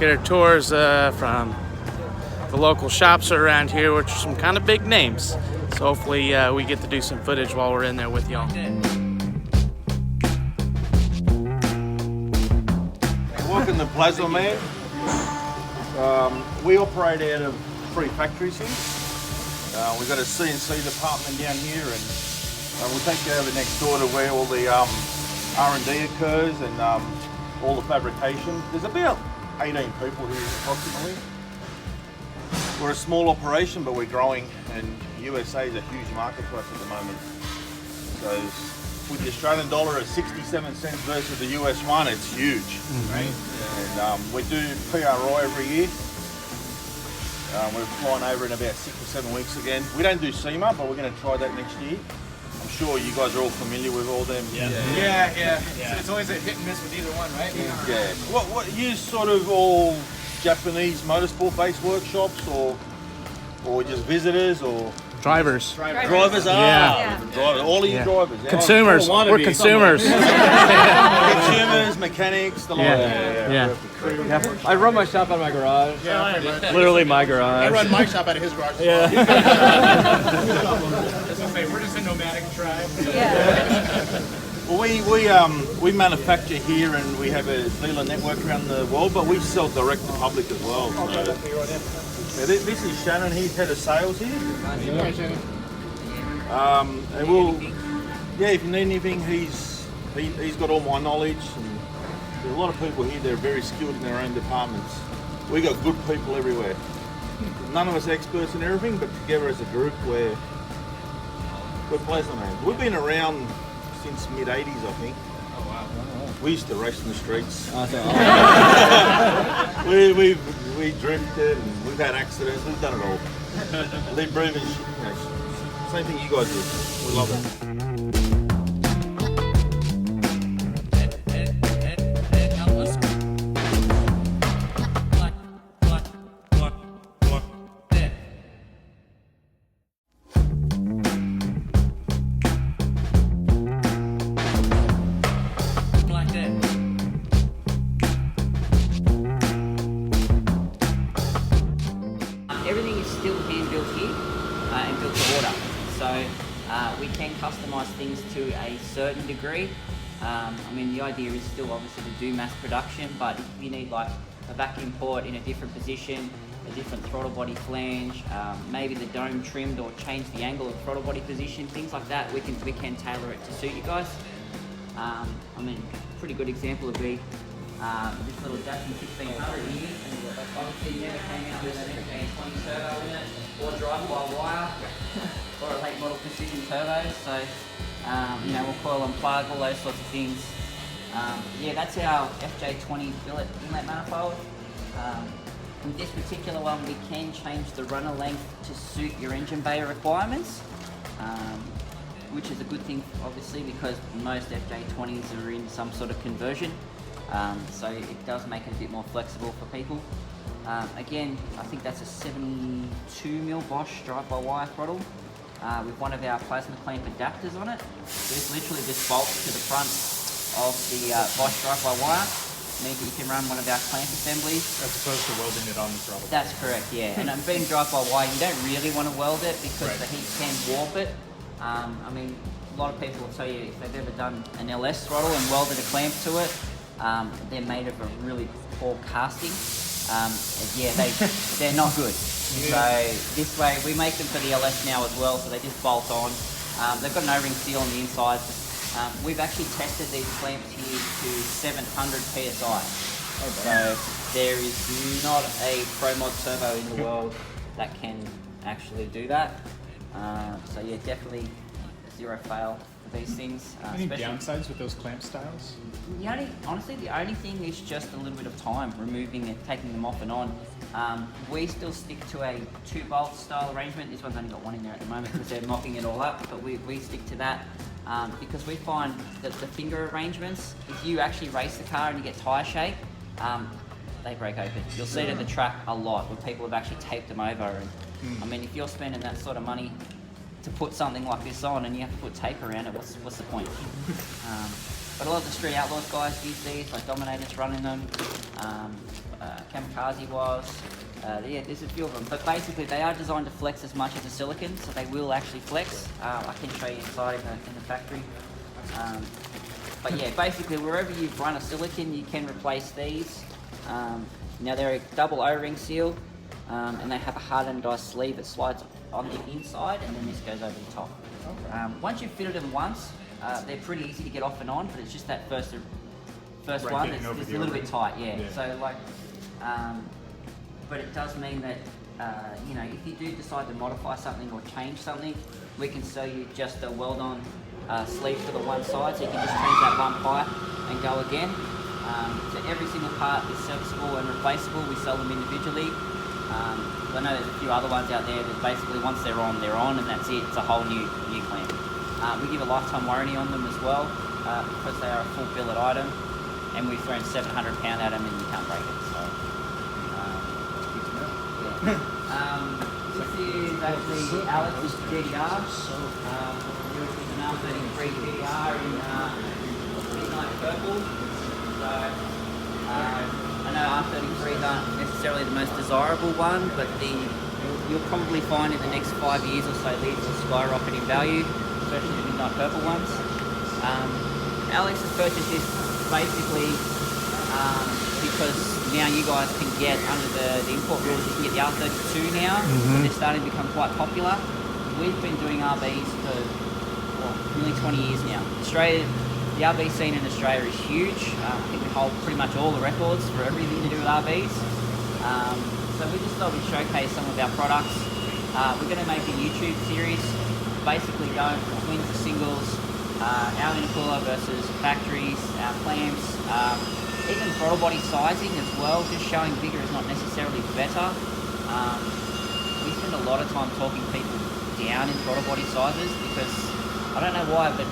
get our tours from the local shops around here, which are some kind of big names. So hopefully we get to do some footage while we're in there with y'all. Welcome to Plazmaman. We operate out of 3 factories here. We've got a CNC department down here, and we'll take you over next door to where all the R&D occurs and all the fabrication. There's about 18 people here approximately. We're a small operation, but we're growing, and USA is a huge market for us at the moment. So with the Australian dollar at 67 cents versus the US one, it's huge, right? And we do PRI every year. We're flying over in about 6 or 7 weeks again. We don't do SEMA, but we're going to try that next year. I'm sure you guys are all familiar with all them. Yeah. It's always a hit and miss with either one, right? Yeah. What you sort of all Japanese motorsport based workshops, or just visitors, or Drivers. Drivers are. Yeah. Drivers. All of you drivers. Yeah. Consumers. We're consumers. Consumers, mechanics, the lot. Yeah. I run my shop out of my garage. Literally my garage. I run my shop out of his garage. Yeah. We're just a nomadic tribe. Well, we manufacture here, and we have a dealer network around the world, but we sell direct to public as well. So, this is Shannon. He's head of sales here. And if you need anything, he's got all my knowledge. And there's a lot of people here that are very skilled in their own departments. We got good people everywhere. None of us experts in everything, but together as a group, we're Plazmaman. We've been around since mid-80s, I think. Oh wow. We used to race in the streets. Oh, we drifted, and we've had accidents. We've done it all. Live, breathe, and same thing you guys do. We love it. Everything is still hand built here and built to order. So we can customise things to a certain degree. I mean, the idea is still obviously to do mass production, but if you need like a vacuum port in a different position, a different throttle body flange, maybe the dome trimmed or change the angle of throttle body position, things like that, we can tailor it to suit you guys. I mean, a pretty good example would be this little Datsun 1600 here. Obviously never came out with an FJ20 turbo in it, or drive-by-wire, or a late model precision turbo. So, we'll coil and plug, all those sorts of things. That's our FJ20 billet inlet manifold. With this particular one, we can change the runner length to suit your engine bay requirements, which is a good thing, obviously, because most FJ20s are in some sort of conversion. So it does make it a bit more flexible for people. Again, I think that's a 72mm Bosch drive-by-wire throttle with one of our plasma clamp adapters on it. So this literally just bolts to the front of the Bosch drive-by-wire. Means that you can run one of our clamp assemblies. As opposed to welding it on the throttle. That's correct, yeah. And being drive-by-wire, you don't really want to weld it because the heat can warp it. I mean, a lot of people will tell you if they've ever done an LS throttle and welded a clamp to it, they're made of a really poor casting. They're not good. So this way, we make them for the LS now as well, so they just bolt on. They've got an O-ring seal on the inside. We've actually tested these clamps here to 700 PSI. So there is not a Pro Mod turbo in the world that can actually do that. Definitely zero fail for these things. Any downsides with those clamp styles? The only thing is just a little bit of time removing and taking them off and on. We still stick to a 2-bolt style arrangement. This one's only got one in there at the moment because they're mocking it all up, but we stick to that because we find that the finger arrangements, if you actually race the car and you get tyre shake, they break open. You'll see it at the track a lot where people have actually taped them over. And I mean, if you're spending that sort of money to put something like this on and you have to put tape around it, what's the point? But a lot of the Street Outlaws guys use these, like Dominator's running them. Kamikaze was. Yeah, there's a few of them, but basically they are designed to flex as much as a silicon, so they will actually flex. I can show you inside in the factory. But yeah, basically wherever you've run a silicon, you can replace these. Now they're a double O-ring seal, and they have a hard anodized sleeve that slides on the inside, and then this goes over the top. Once you've fitted them once, they're pretty easy to get off and on, but it's just that first one that's a little bit tight, yeah. So like, but it does mean that, you know, if you do decide to modify something or change something, we can sell you just a weld-on sleeve for the one side, so you can just change that one pipe and go again. So every single part is serviceable and replaceable. We sell them individually. I know there's a few other ones out there that basically once they're on, and that's it. It's a whole new clamp. We give a lifetime warranty on them as well, because they are a full billet item, and we've thrown 700 pound at them and you can't break it. So, this is actually Alex's GDR. It's an R33 GDR in midnight purple. So, I know R33s aren't necessarily the most desirable one, but you'll probably find in the next 5 years or so these will skyrocket in value, especially the midnight purple ones. Alex has purchased this basically because now you guys can get, under the import rules, you can get the R32 now, and they're starting to become quite popular. We've been doing RBs for nearly 20 years now. Australia, the RB scene in Australia is huge. I think we hold pretty much all the records for everything to do with RBs. So we just thought we'd showcase some of our products. We're going to make a YouTube series, basically going from twins to singles, our intercooler versus factories, our clamps, even throttle body sizing as well. Just showing bigger is not necessarily better. We spend a lot of time talking people down in throttle body sizes because I don't know why, but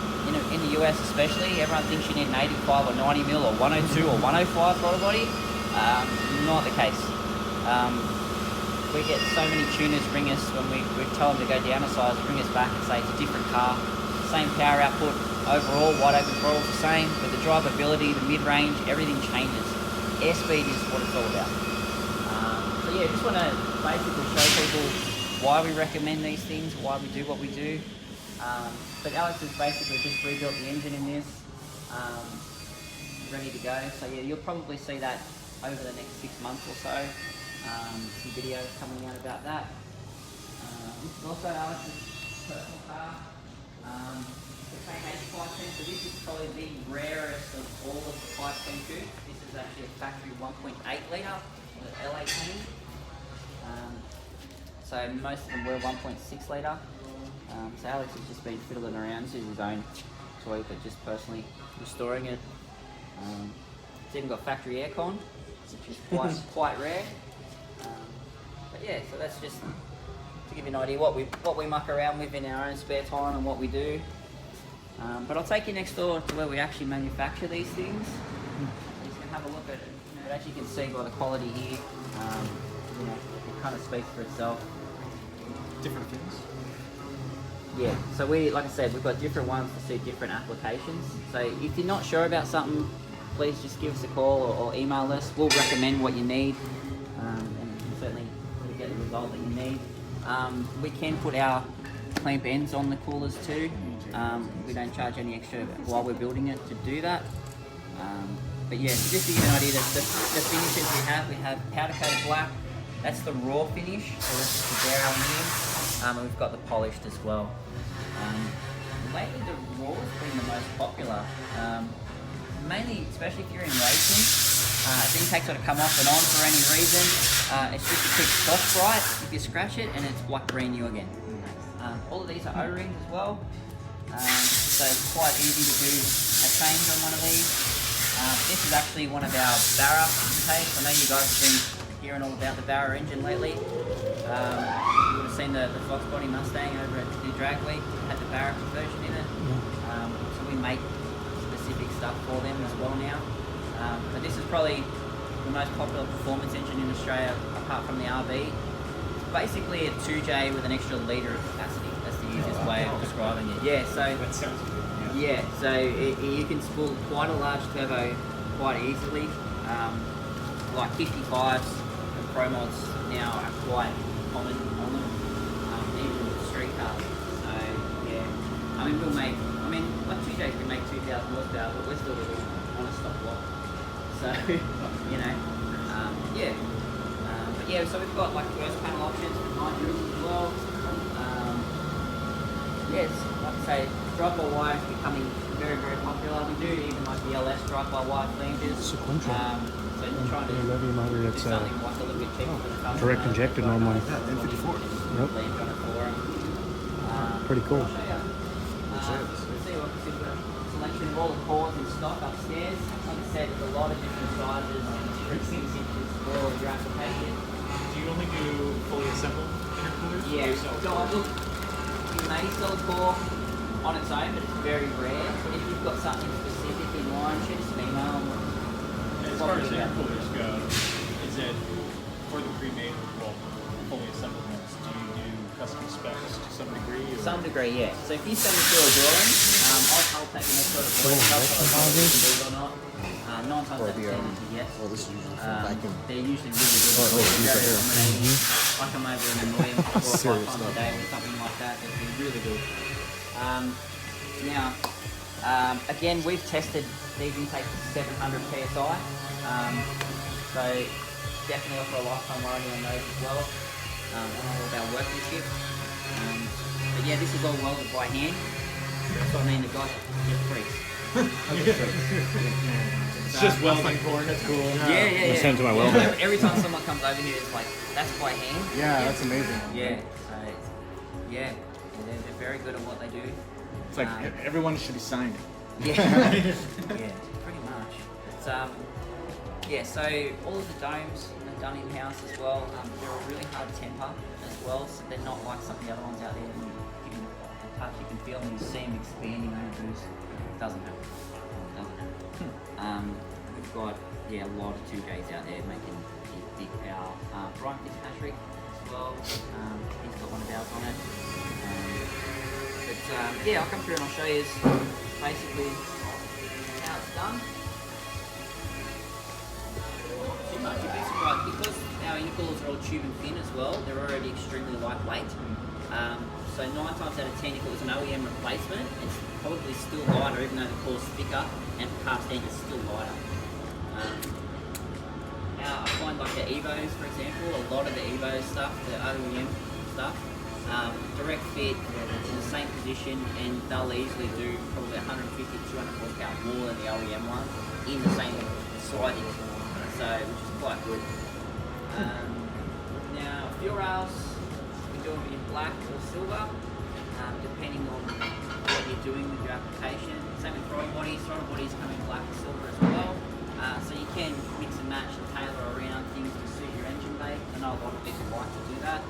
in the US especially, everyone thinks you need an 85 or 90 mil or 102 or 105 throttle body. Not the case. We get so many tuners ring us when we tell them to go down a size, ring us back and say it's a different car, same power output, overall wide open throttle's the same, but the drivability, the mid-range, everything changes. Airspeed is what it's all about. So yeah, just want to basically show people why we recommend these things, why we do what we do. But Alex has basically just rebuilt the engine in this, ready to go. So yeah, you'll probably see that over the next 6 months or so. Some videos coming out about that. This is also Alex's personal car. The KH510, so this is probably the rarest of all of the 510 coupes. This is actually a factory 1.8 litre, the L18. So most of them were 1.6 litre. So Alex has just been fiddling around. This is his own toy, but just personally restoring it. It's even got factory aircon, which is quite rare. But yeah, so that's just to give you an idea what we muck around with in our own spare time and what we do. But I'll take you next door to where we actually manufacture these things. You can have a look at it. But as you can see by the quality here, it kind of speaks for itself. Different things. Yeah, so like I said, we've got different ones to suit different applications. So if you're not sure about something, please just give us a call or email us. We'll recommend what you need, and certainly you'll get the result that you need. We can put our clamp ends on the coolers too. We don't charge any extra while we're building it to do that. But yeah, so just to give you an idea, the finishes we have powder coated black. That's the raw finish, so that's just the bare aluminium. And we've got the polished as well. Lately the raw has been the most popular. Mainly, especially if you're in racing, it didn't take sort of come off and on for any reason. It's just a quick soft bright. If you scratch it, and it's like brand new again. All of these are O-rings as well, so it's quite easy to do a change on one of these. This is actually one of our Barra tapes. I know you guys have been hearing all about the Barra engine lately. You would have seen the Fox Body Mustang over at the Drag Week. It had the Barra conversion in it. So we make specific stuff for them as well now. But this is probably the most popular performance engine in Australia apart from the RB. It's basically a 2J with an extra litre of capacity. That's the easiest way of describing it. Yeah, so That sounds good. yeah, so you can spool quite a large turbo quite easily. like 55s and Pro mods now are quite common on them, even with street cars. So yeah, I mean like 2Js can make 2,000 horsepower, but we're still living on a stock block. So you know, yeah. But yeah, so we've got like first panel options for 9 drills as well. Yeah, it's, like I say, drive-by-wire is becoming very, very popular. We do even like the LS drive-by-wire flanges. Sequential. So you're trying to It's do something like a little bit cheaper for the customer. direct injected normally. N54. Yep. Land on it for 'em. Pretty cool. I'll show you. Let's see what we've got. Selection of all the cores in stock upstairs. Like I said, there's a lot of different sizes and different 6 inches for all of your application. Do you only do fully assembled intercoolers? Yeah, So so I look, you may sell a core on its own, but it's very rare. If you've got something specific in mind, shoot us an email. as far as intercoolers go, is it for the pre-made, well, fully assembled ones? Do you do custom specs to some degree? Or? Some degree, yeah. So if you send me through a drawing, I'll take a sort of voice up or not. 9 times out of 10 is a yes. Well, this is usually for vacuum. They're usually really good. Very dominating. I come over and annoy them 4 or 5 Serious times a stuff. day with something like that. They'd be really good. Now, again, we've tested these intakes to 700 psi. So definitely offer a lifetime warranty on those as well. All about workmanship. But yeah, this is all welded by hand. So I mean, the guys just freaks. It's just welding core, that's cool. Yeah. Send it to my welder. Every time someone comes over here, it's like, that's by hand. Yeah, that's amazing. Yeah, so yeah, they're very good at what they do. It's like everyone should be signed. Yeah, yeah, pretty much. It's yeah. So all of the domes are done in house as well. They're a really hard temper as well, so they're not like some of the other ones out there. When you give them a touch, you can feel them. You see them expanding on the boost. Doesn't happen. We've got a lot of 2Js out there making big power. Brian Fitzpatrick as well. He's got one of ours on it. But yeah, I'll come through and I'll show you basically how it's done. Too much, you'd be surprised because our intercoolers are all tube and fin as well. They're already extremely lightweight. So 9 times out of 10, if it was an OEM replacement, it's probably still lighter, even though the core's thicker, and cast end is still lighter. Now I find like the Evos, for example, a lot of the Evo stuff, the OEM stuff, direct fit in the same position, and they'll easily do probably 150 to 200 horsepower more than the OEM one in the same siding, so which is quite good. Now fuel rails, we do them in black or silver, depending on what you're doing with your application. Same with throttle bodies. Throttle bodies come in black and silver as well. So you can mix and match and tailor around things to suit your engine bay. I know a lot of people like to do that.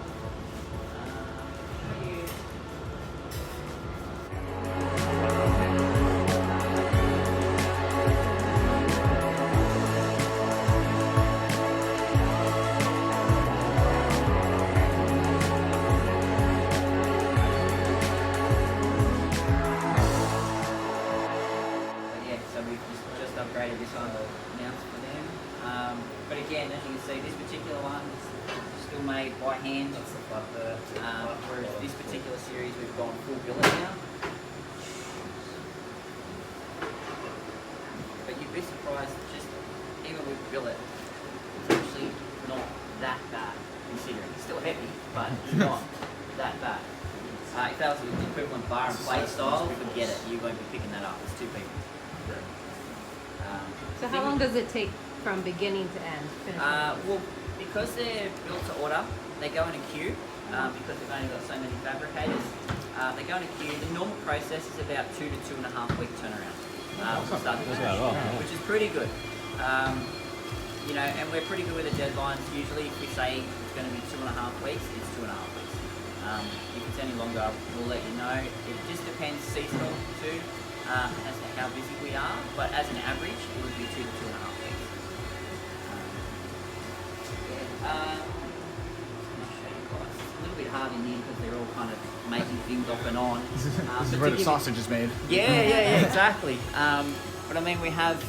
Upgraded this on the mounts for them. But again, as you can see, this particular one is still made by hand. Whereas this particular series we've gone full billet now. But you'd be surprised, just even with billet, it's actually not that bad considering. It's still heavy, but it's not that bad. If that was the equivalent bar and plate style, forget it. You won't be picking that up. It's too big. So how long does it take from beginning to end? Well, because they're built to order, they go in a queue because we've only got so many fabricators. They go in a queue. The normal process is about 2 to 2.5 week turnaround. From start to finish, which is pretty good. You know, and we're pretty good with the deadlines. Usually, if we say it's going to be 2.5 weeks, it's 2.5 weeks. If it's any longer, we'll let you know. It just depends seasonal too. As to how busy we are, but as an average, it would be 2 to 2.5 weeks. I'll show you guys. It's a little bit hard in here because they're all kind of making things off and on. This is where the sausage is made. Yeah, exactly. But I mean, we have this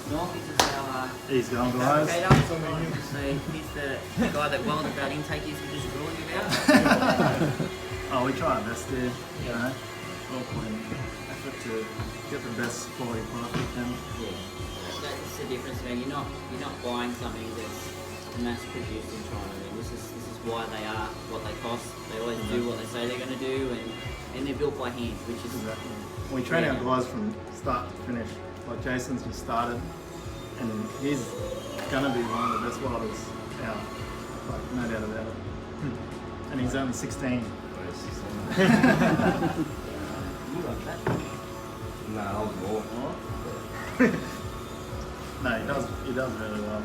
is North is just our He's going, guys. fabricator. So he's the guy that welded that intake is we're just ruling about. Oh, we try our best here, you know. All put in effort to get the best quality product we can. Yeah, that's the difference, man. You're not buying something that's mass produced in China. I mean, this is why they are what they cost. They always do what they say they're going to do, and they're built by hand, which is Exactly. We train our guys from start to finish. Like Jason's just started, and he's gonna be one of the best welders out. Like no doubt about it. And he's only 16. Nah, more. No, he does really well.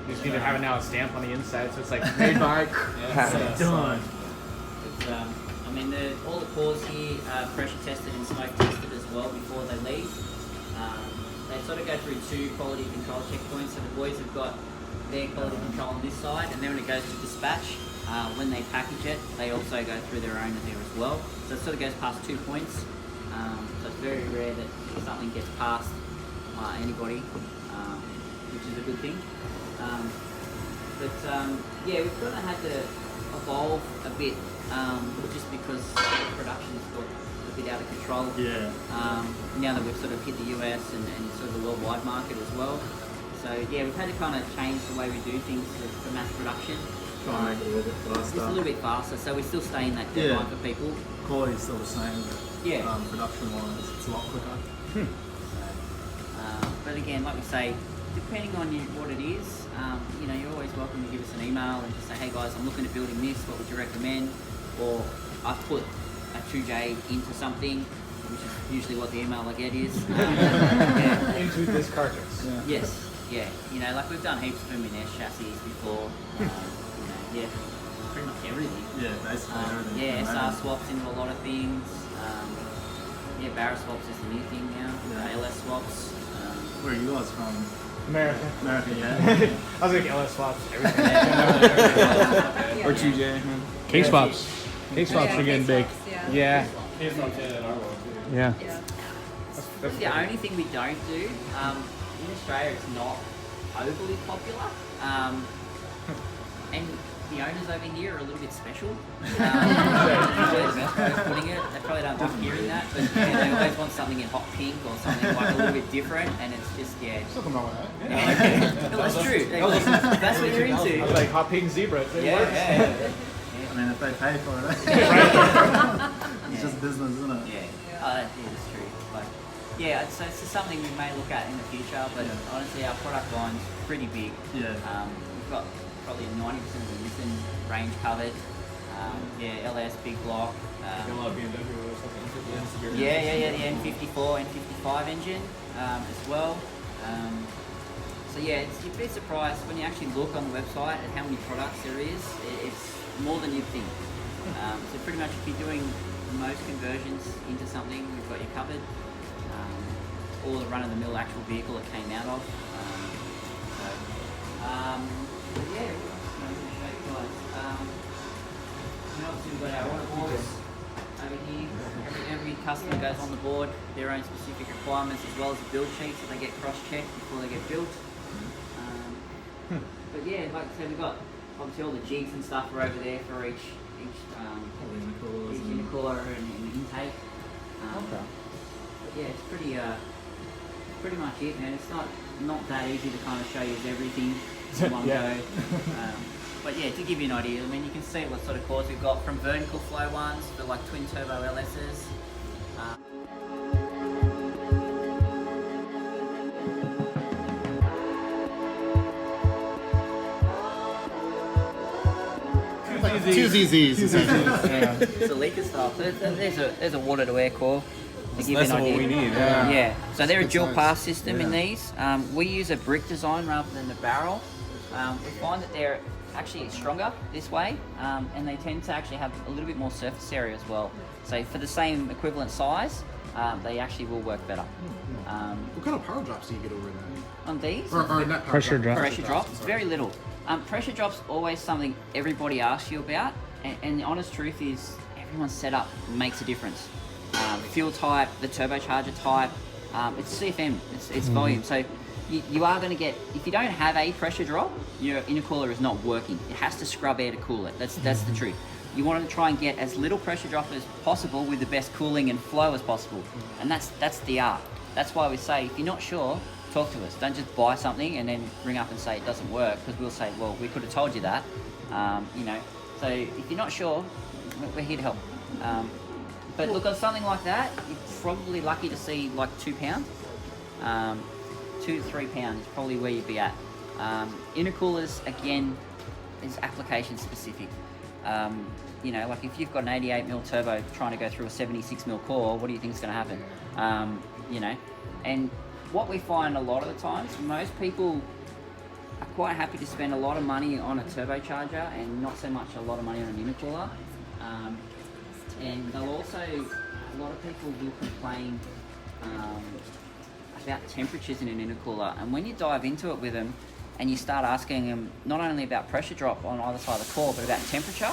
You just need to have now a stamp on the inside, so it's like made by. Done. It's, I mean, all the cores here are pressure tested and smoke tested as well before they leave. They sort of go through 2 quality control checkpoints. So the boys have got their quality control on this side, and then when it goes to dispatch, when they package it, they also go through their own there as well. So it sort of goes past 2 points. So it's very rare that something gets past anybody, which is a good thing. Yeah, we've kind of had to evolve a bit, just because production's got a bit out of control. Yeah. Now that we've sort of hit the US and sort of the worldwide market as well. So yeah, we've had to kind of change the way we do things for mass production. Try and make it a little bit faster. Just a little bit faster, so we still stay in that deadline for people. Quality's still the same, but Yeah. production-wise, it's a lot quicker. But again, like we say, depending on what it is, you know, you're always welcome to give us an email and just say, hey guys, I'm looking at building this, what would you recommend? Or I've put a 2J into something, which is usually what the email I get is. Yeah. Into this carcass. Yeah. Yes, yeah. You know, like we've done heaps of them in S chassis before. You know, yeah, pretty much everything. Yeah, basically everything. Yeah, SR swaps into a lot of things. Yeah, barrel swaps is the new thing now. Yeah. LS swaps. Where are you guys from? America. America, yeah. I was like LS swaps, everything. Or 2J. Case swaps. Case swaps are getting big. Yeah. Yeah. Yeah. Yeah. That's the only thing we don't do. In Australia, it's not overly popular. And the owners over here are a little bit special. That's the best way of putting it. They probably don't like hearing that, but yeah, they always want something in hot pink or something like a little bit different, and it's just, yeah. Nothing wrong with that. No, that's true. That's what you're into. I was like hot pink zebra. It Yeah, works. yeah. I mean, if they pay for it, it's just business, isn't it? Yeah, that is true. But yeah, so it's something we may look at in the future. But honestly, our product line's pretty big. Yeah. We've got probably 90% of the Nissan range covered. Yeah, LS, big block. Got a lot of BMW or something. Yeah, the N54, N55 engine as well. So yeah, you'd be surprised when you actually look on the website at how many products there is. It's more than you'd think. So pretty much if you're doing most conversions into something, we've got you covered. Or the run-of-the-mill actual vehicle it came out of. Yeah, what else am I going to show you guys? And obviously we've got our order boards over here. Every customer goes on the board, their own specific requirements as well as a build sheet, so they get cross-checked before they get built. But yeah, like I said, we've got obviously all the jigs and stuff are over there for each intercooler and intake. But yeah, it's pretty much it, man. It's not that easy to kind of show you everything in one go. But yeah, to give you an idea, I mean, you can see what sort of cores we've got from vertical flow ones for like twin turbo LSs. Two ZZs. It's a leaker style. So there's a water to air core. To give you an That's what idea. we need. Yeah. So they're a good dual size. pass system in Yeah. these. We use a brick design rather than the barrel. We find that they're actually stronger this way, and they tend to actually have a little bit more surface area as well. So for the same equivalent size, they actually will work better. What kind of power drops do you get over that? On these, Or not power Pressure drops, drop. pressure drops, it's very little. Pressure drops always something everybody asks you about, and the honest truth is everyone's setup makes a difference. Fuel type, the turbocharger type, it's CFM, it's volume. So you are going to get, if you don't have a pressure drop, your intercooler is not working. It has to scrub air to cool it. That's the truth. You want to try and get as little pressure drop as possible with the best cooling and flow as possible. And that's the art. That's why we say, if you're not sure, talk to us. Don't just buy something and then ring up and say it doesn't work, because we'll say, well, we could have told you that. You know, so if you're not sure, we're here to help. But look, on something like that, you're probably lucky to see like £2. 2 to 3 pounds is probably where you'd be at. Intercoolers, again, is application specific. You know, like if you've got an 88mm turbo trying to go through a 76mm core, what do you think is going to happen? You know, and what we find a lot of the times, most people are quite happy to spend a lot of money on a turbocharger and not so much a lot of money on an intercooler. And they'll also, a lot of people will complain about temperatures in an intercooler, and when you dive into it with them and you start asking them not only about pressure drop on either side of the core but about temperature,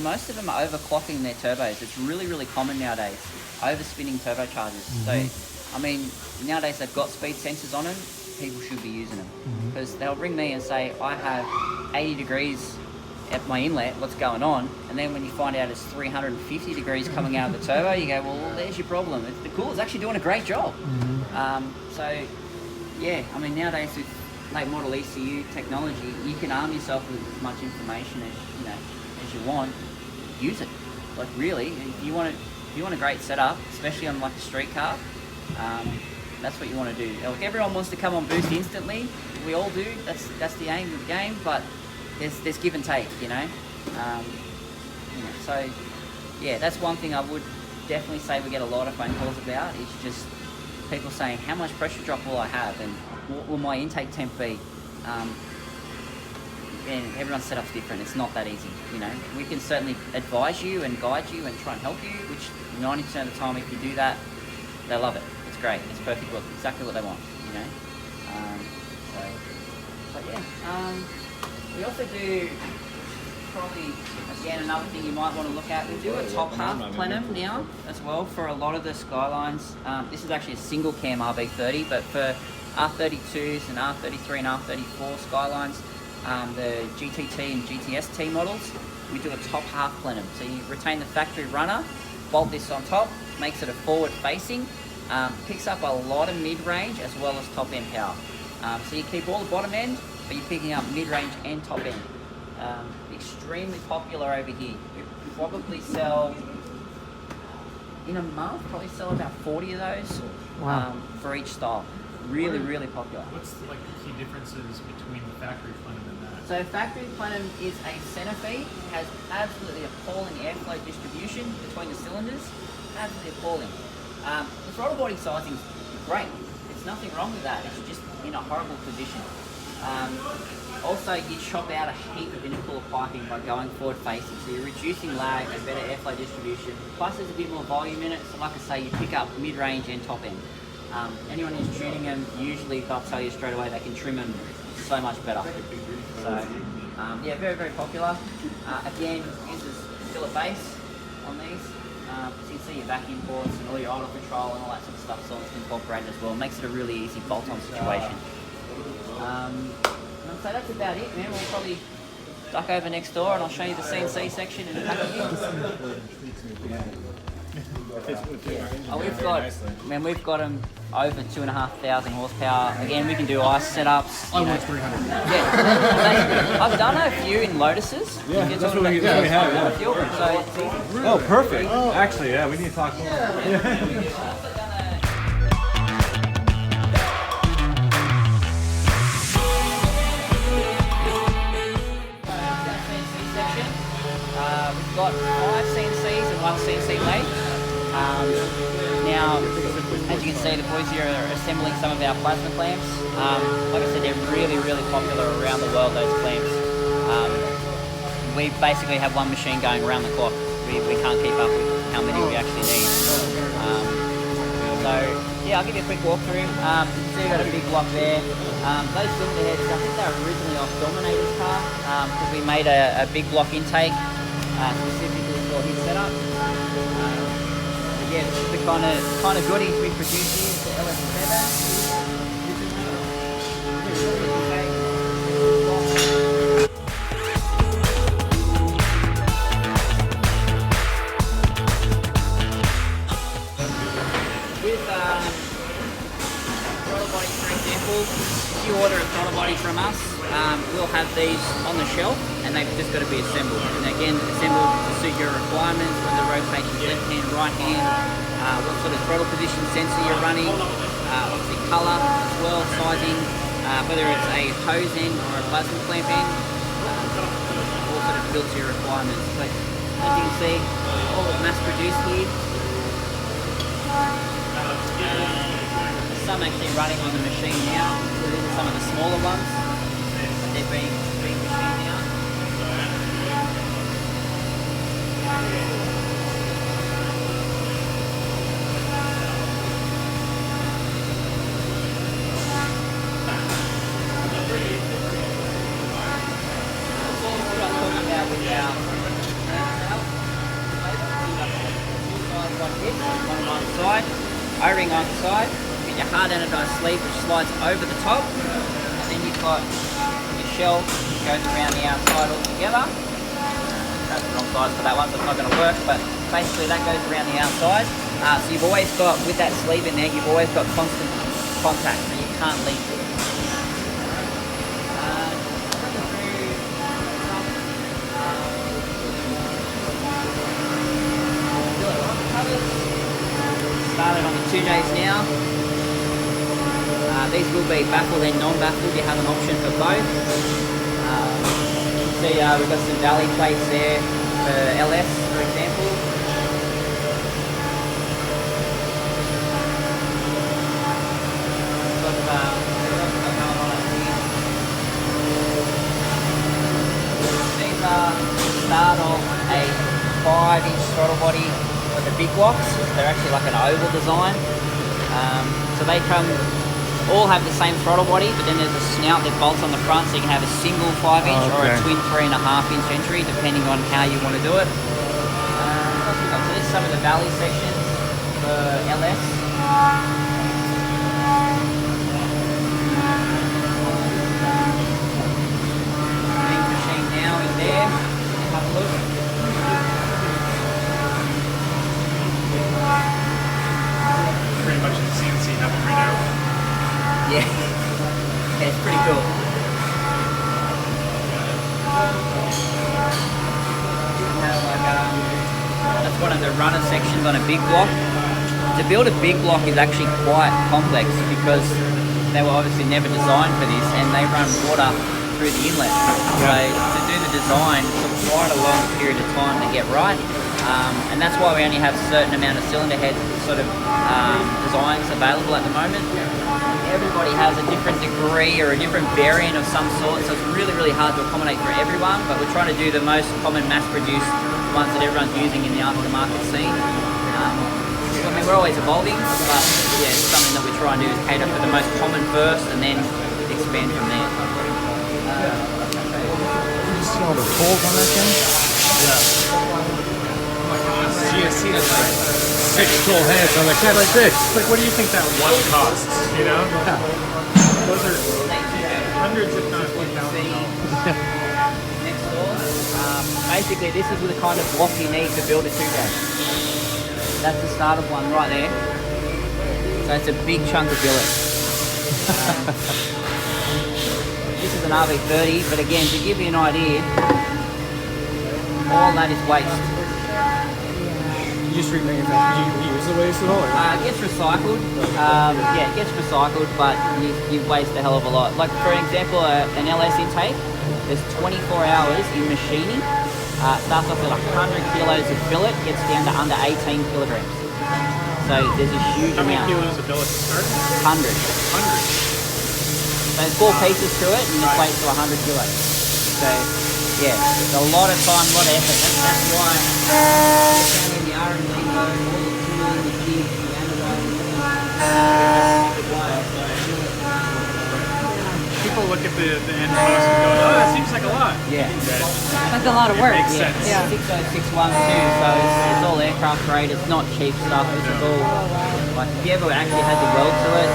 most of them are overclocking their turbos. It's really, really common nowadays, overspinning turbochargers. So, I mean, nowadays they've got speed sensors on them, people should be using them, because they'll ring me and say, I have 80 degrees at my inlet, what's going on? And then when you find out it's 350 degrees coming out of the turbo, you go, well, there's your problem. The cooler's actually doing a great job. So, yeah, I mean, nowadays with late model ECU technology, you can arm yourself with as much information as you want. Use it. Like really, if you want a great setup, especially on like a street car, that's what you want to do. Like everyone wants to come on boost instantly. We all do. That's the aim of the game, but there's give and take, you know. So yeah, that's one thing I would definitely say we get a lot of phone calls about. It's just people saying, how much pressure drop will I have, and what will my intake temp be? And everyone's setup's different. It's not that easy, you know. We can certainly advise you and guide you and try and help you, which 90% of the time, if you do that, they love it. It's great. It's perfect. Look, exactly what they want, you know. But yeah. We also do, probably, again, another thing you might want to look at, we do a top half plenum now as well for a lot of the Skylines. This is actually a single cam RB30, but for R32s and R33 and R34 Skylines, the GTT and GTS-T models, we do a top half plenum. So you retain the factory runner, bolt this on top, makes it a forward facing, picks up a lot of mid-range as well as top end power. So you keep all the bottom end, but you're picking up mid-range and top end. Extremely popular over here. We probably sell, in a month, probably sell about 40 of those. Wow. For each style. Really, really popular. What's like the key differences between the factory plenum and that? So factory plenum is a center feed, has absolutely appalling airflow distribution between the cylinders. Absolutely appalling. The throttle body sizing is great. There's nothing wrong with that. It's just in a horrible position. Also, you chop out a heap of intercooler piping by going forward facing, so you're reducing lag and better airflow distribution. Plus, there's a bit more volume in it, so like I say, you pick up mid-range and top end. Anyone who's tuning them, usually they'll tell you straight away they can trim them so much better. So, yeah, very, very popular. Again, uses billet base on these. So you can see your vacuum ports and all your idle control and all that sort of stuff, so it's incorporated as well. Makes it a really easy bolt-on situation. So that's about it, man. We'll probably duck over next door and I'll show you the CNC section in the packaging. We've got them over 2,500 horsepower. Again, we can do ice setups. I want 300. Yeah, I've done a few in Lotuses. Yeah, that's what we have. Yeah. A few of them, so it's easy. Oh, perfect. Actually, yeah, we need to talk more. We've got 5 CNCs and 1 CNC lathe. Now, as you can see, the boys here are assembling some of our plasma clamps. Like I said, they're really, really popular around the world, those clamps. We basically have one machine going around the clock. We can't keep up with how many we actually need. So, yeah, I'll give you a quick walkthrough. You can see we've got a big block there. Those cylinder heads, I think they were originally off Dominator's car, because we made a big block intake specifically for his setup. Yeah, this is the kind of goodies we produce here for LS7. you order a throttle body from us, we'll have these on the shelf, and they've just got to be assembled. And again, assembled to suit your requirements, whether rotation left hand, right hand, what sort of throttle position sensor you're running, obviously colour as well, sizing, whether it's a hose end or a plasma clamp end, all sort of built to your requirements. But as you can see, all mass produced here. Some actually running on the machine now. So these are some of the smaller ones. They're being machined now. O-ring on the side, you get your hard anodized sleeve which slides over the top, and then you've got your shell which goes around the outside all together. That's the wrong size for that one, so it's not going to work, but basically that goes around the outside. So you've always got, with that sleeve in there, you've always got constant contact, so you can't leak it. Started on the 2Js now. These will be baffled and non-baffled. You have an option for both. See, we've got some valley plates there for LS, for example. These are the start of a 5-inch throttle body. The big blocks, they're actually like an oval design. So they all have the same throttle body, but then there's a snout that bolts on the front, so you can have a single 5-inch or a twin 3.5-inch entry, depending on how you want to do it. So this is some of the valley sections for LS. Being machined now in there. Have a look. Pretty much in CNC happening right now. Yeah. Yeah, it's pretty cool. That's one of the runner sections on a big block. To build a big block is actually quite complex because they were obviously never designed for this, and they run water through the inlet. So to do the design took quite a long period of time to get right. And that's why we only have a certain amount of cylinder head sort of designs available at the moment. Everybody has a different degree or a different variant of some sort, so it's really, really hard to accommodate for everyone, but we're trying to do the most common mass-produced ones that everyone's using in the aftermarket scene. I mean, we're always evolving, but yeah, it's something that we try and do is cater for the most common first and then expand from there. You see all the holes on that thing? GSC is like 6 tool heads on the cat like this. it's like, what do you think that one costs? You know? Those are hundreds, if not $1,000. Next door. Basically, this is the kind of block you need to build a 2J. That's the start of one right there. So it's a big chunk of billet. This is an RV30, but again, to give you an idea, all that is waste. You just remanufacture. Do you use the waste at all? It gets recycled. Yeah, it gets recycled, but you waste a hell of a lot. Like for example, an LS intake, there's 24 hours in machining. Starts off with 100 kilos of billet, gets down to under 18 kilograms. So there's a huge How many amount. kilos of billet to start? 100. 100. So there's 4 pieces to it, and it equates to 100 kilos. So yeah, it's a lot of time, a lot of effort. That's why in the R&D mode, all the tooling, the jigs, the anodizing, People look at the end cost and go, oh, that seems like a lot. yeah. That's a lot of work. Makes sense. Yeah. 60612, so it's all aircraft grade, it's not cheap stuff, this is all, like if you ever actually had to weld to it,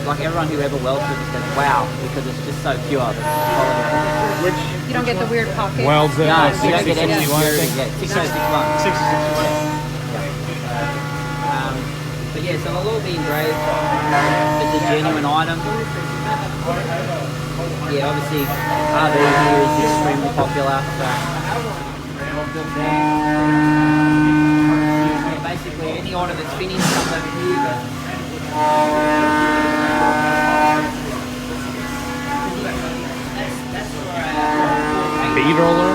like everyone who ever welds to it just goes, wow, because it's just so pure, the quality. You don't get the weird pocket. Welds it. No, you don't get any 6061, I purity, think. yeah, 6061. 661. But yeah, so they'll all be engraved, it's a genuine item. Yeah, obviously RV here is extremely popular. So, yeah, basically any order that's finished comes over here. Bead roller?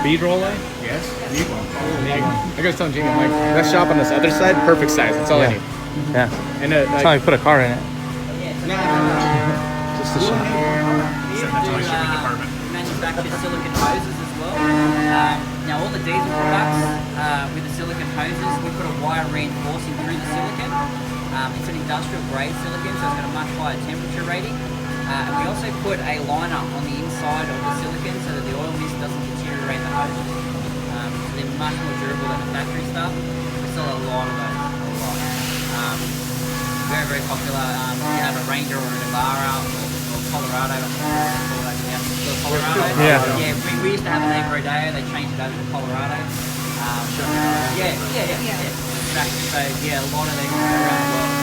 Bead roller? Yes. I gotta tell Jamie, like, that shop on this other side, perfect size. That's all I need. Yeah. And That's how you put a car in it. Just a shop. Manufacture silicone hoses as well. Now all the diesel products with the silicone hoses, we put a wire reinforcing through the silicone. It's an industrial grade silicone, so it's got a much higher temperature rating. And we also put a liner on the inside of the silicone so that the oil mist doesn't deteriorate the hoses. So they're much more durable than the factory stuff. We sell a lot of those, a lot. Very, very popular. You have a Ranger or a Navara or Colorado. Colorado. Yeah. Yeah. We used to have a name Rodeo. They changed it over to Colorado. Yeah. Exactly. So yeah, a lot of them around the world.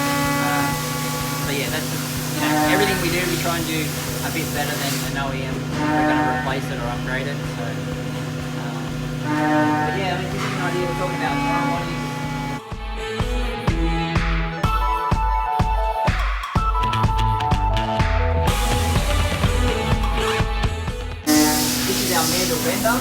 So yeah, that's everything we do. We try and do a bit better than an OEM. We're going to replace it or upgrade it. So, but yeah, I mean, give you an idea. We're talking about commodities. Our mandrel bender.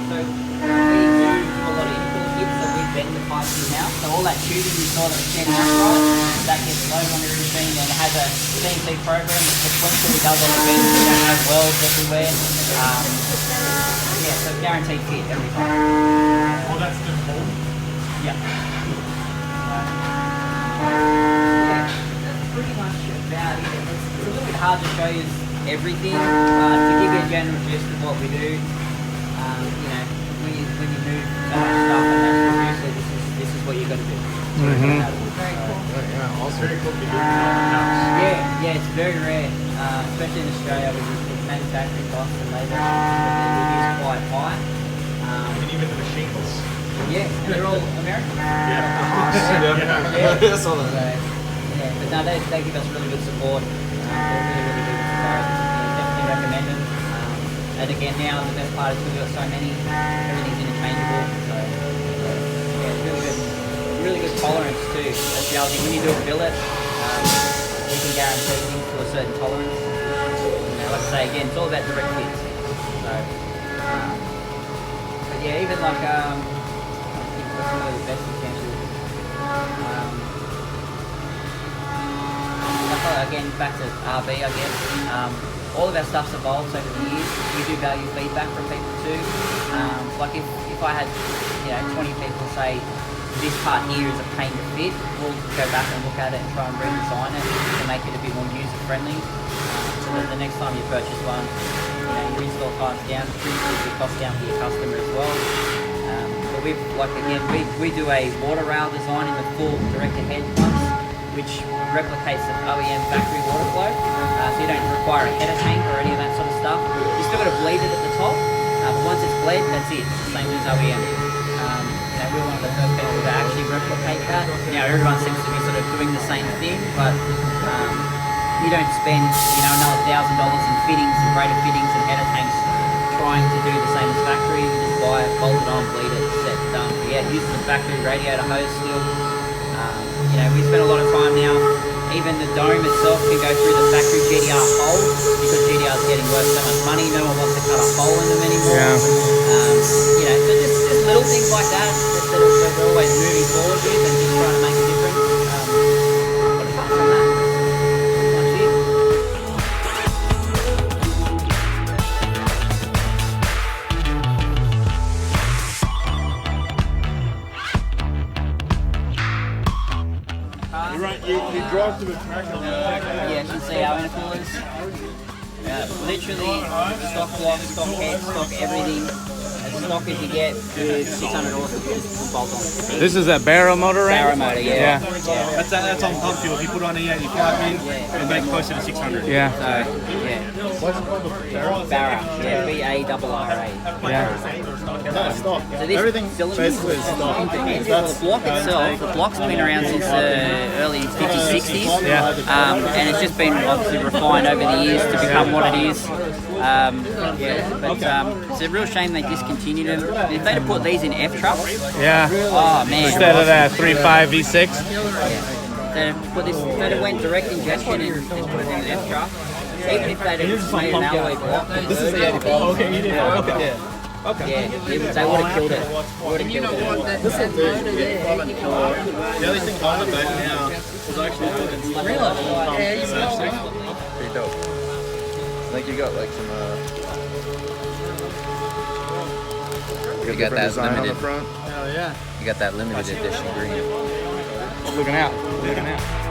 So we do a lot of intercooler kits that we bend the pipes in now. So all that tubing you saw that was standing upright, that gets loaded on every machine and it has a CNC program that sequentially does all the bends. We don't have welds everywhere. Yeah, so guaranteed fit every time. Oh, that's the whole? Yeah. That's pretty much about it. It's a little bit hard to show you everything, but to give you a general gist of what we do, when you move so much stuff and mass produce it, this is what you got to do. Mm-hmm. Very cool. Yeah, also very cool to be doing Yeah, it's very rare, especially in Australia with manufacturing costs and labour. It is quite high. And even the machines. Yeah, and they're all American. Yeah. That's all that. Yeah, but no, they give us really good support. They're really, really good. So definitely recommend them. And again, now the best part is we've got so many, everything's interchangeable. So yeah, it's really good. Really good tolerance too. That's the other thing. When you do a billet, we can guarantee things to a certain tolerance. Like I say again, it's all about direct fits. So, but yeah, even like I think what's really the best example. Again, back to RV, I guess. All of our stuff's evolved over the years. We do value feedback from people too. Like if I had 20 people say this part here is a pain to fit, we'll go back and look at it and try and redesign it to make it a bit more user friendly. So that the next time you purchase one, your install time's down, brings the cost down for your customer as well. But we do a water rail design in the full directed head pumps, which replicates the OEM factory water flow, so you don't require a header tank or any of that sort of stuff. You still got to bleed it at the top, but once it's bled, that's it. It's the same as OEM. We're one of the first people to actually replicate that. Everyone seems to be sort of doing the same thing, but you don't spend another $1,000 in fittings and greater fittings and header tanks trying to do the same as factory. You just buy it, bolt it on, bleed it, set, done. But yeah, it uses the factory radiator hose still. We spend a lot of time now. Even the dome itself can go through the factory GDR hole because GDR is getting worth so much money. No one wants to cut a hole in them anymore. Yeah. So just little things like that we're always moving forward with and just trying to make a difference. But apart from that, that's it. You drive to the track and Yeah, you can see our intercoolers. Literally stock block, stock head, stock everything. As stock as you get with 600 horsepower bolt on. This is that barrel motor, right? Barrel motor, yeah. That's on pump fuel. If you put on E85 in, it'll make closer to 600. Yeah. So, yeah. What's it called? Barra. Yeah, B-A-R-R-A. Yeah. No, stop. So this Everything cylinder- basically is stop. The block itself, the block's been around since the early 50s, 60s. And it's just been obviously refined over the years to become what it is. It's a real shame they discontinued them. If they'd have put these in F trucks, Yeah. oh man. Instead of that 3.5 V6. They'd have went direct injection and put it in an F truck. Even if they'd have made an alloy block, this is the 85. Okay, you did. Okay. Yeah, they would have killed it. This is the only thing on the back now is actually Pretty dope. Like you got like some you got that limited front. Hell yeah. you got that limited edition green. Looking out.